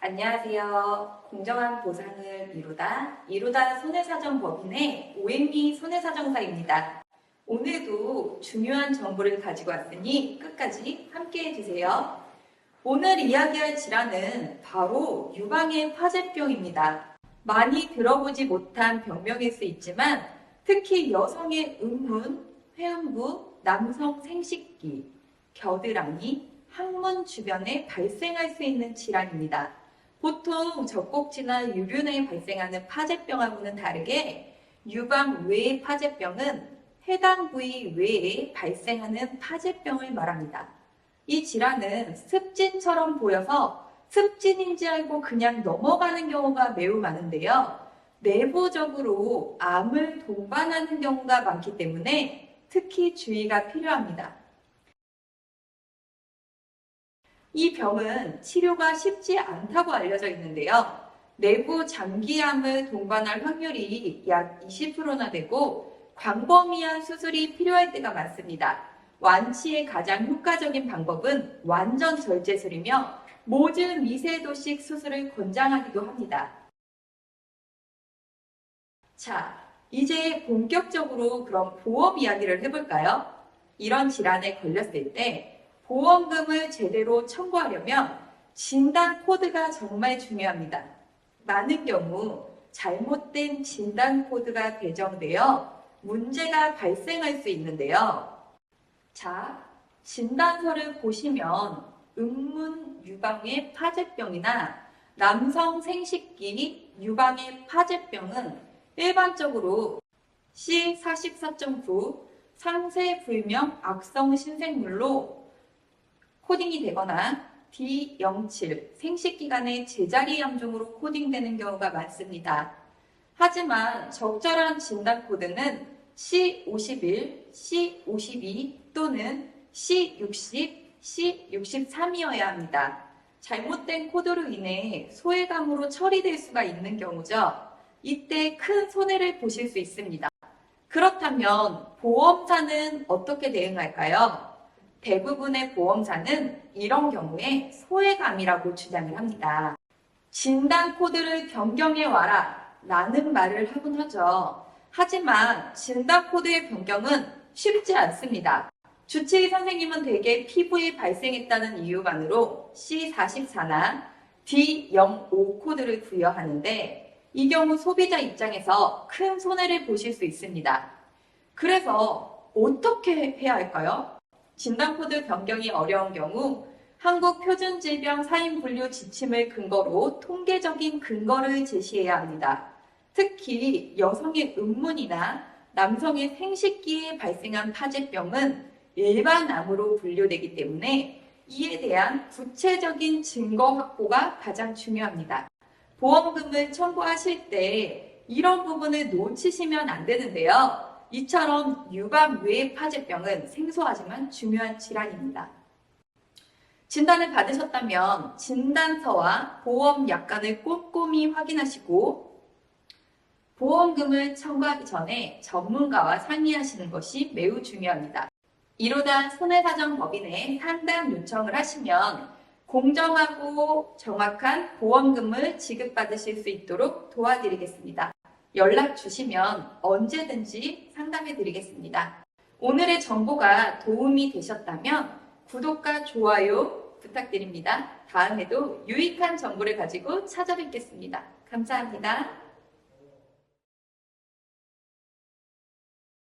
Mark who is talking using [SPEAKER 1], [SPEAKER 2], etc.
[SPEAKER 1] 안녕하세요. 공정한 보상을 이루다 손해사정법인의 오행미 손해사정사입니다. 오늘도 중요한 정보를 가지고 왔으니 끝까지 함께 해주세요. 오늘 이야기할 질환은 바로 유방의 파제병입니다. 많이 들어보지 못한 병명일 수 있지만 특히 여성의 음문, 회음부, 남성 생식기, 겨드랑이, 항문 주변에 발생할 수 있는 질환입니다. 보통 젖꼭지나 유륜에 발생하는 파제병하고는 다르게 유방 외의 파제병은 해당 부위 외에 발생하는 파제병을 말합니다. 이 질환은 습진처럼 보여서 습진인지 알고 그냥 넘어가는 경우가 매우 많은데요. 내부적으로 암을 동반하는 경우가 많기 때문에 특히 주의가 필요합니다. 이 병은 치료가 쉽지 않다고 알려져 있는데요. 내부 장기암을 동반할 확률이 약 20%나 되고 광범위한 수술이 필요할 때가 많습니다. 완치의 가장 효과적인 방법은 완전 절제술이며 모든 미세도식 수술을 권장하기도 합니다. 자, 이제 본격적으로 그럼 보험 이야기를 해볼까요? 이런 질환에 걸렸을 때 보험금을 제대로 청구하려면 진단 코드가 정말 중요합니다. 많은 경우 잘못된 진단 코드가 배정되어 문제가 발생할 수 있는데요. 자, 진단서를 보시면 음문 유방의 파제병이나 남성 생식기 유방의 파제병은 일반적으로 C44.9 상세불명 악성 신생물로 코딩이 되거나 D07 생식기관의 제자리 암종으로 코딩되는 경우가 많습니다. 하지만 적절한 진단 코드는 C51, C52 또는 C60, C63이어야 합니다. 잘못된 코드로 인해 소외감으로 처리될 수가 있는 경우죠. 이때 큰 손해를 보실 수 있습니다. 그렇다면 보험사는 어떻게 대응할까요? 대부분의 보험사는 이런 경우에 소외감이라고 주장을 합니다. 진단 코드를 변경해와라 라는 말을 하곤 하죠. 하지만 진단 코드의 변경은 쉽지 않습니다. 주치의 선생님은 대개 피부에 발생했다는 이유만으로 C44나 D05 코드를 부여하는데 이 경우 소비자 입장에서 큰 손해를 보실 수 있습니다. 그래서 어떻게 해야 할까요? 진단코드 변경이 어려운 경우 한국표준질병 사인분류 지침을 근거로 통계적인 근거를 제시해야 합니다. 특히 여성의 음문이나 남성의 생식기에 발생한 파제병은 일반암으로 분류되기 때문에 이에 대한 구체적인 증거 확보가 가장 중요합니다. 보험금을 청구하실 때 이런 부분을 놓치시면 안 되는데요. 이처럼 유방 외의 파제병은 생소하지만 중요한 질환입니다. 진단을 받으셨다면 진단서와 보험 약관을 꼼꼼히 확인하시고 보험금을 청구하기 전에 전문가와 상의하시는 것이 매우 중요합니다. 이로다 손해사정법인에 상담 요청을 하시면 공정하고 정확한 보험금을 지급받으실 수 있도록 도와드리겠습니다. 연락 주시면 언제든지 상담해 드리겠습니다. 오늘의 정보가 도움이 되셨다면 구독과 좋아요 부탁드립니다. 다음에도 유익한 정보를 가지고 찾아뵙겠습니다. 감사합니다.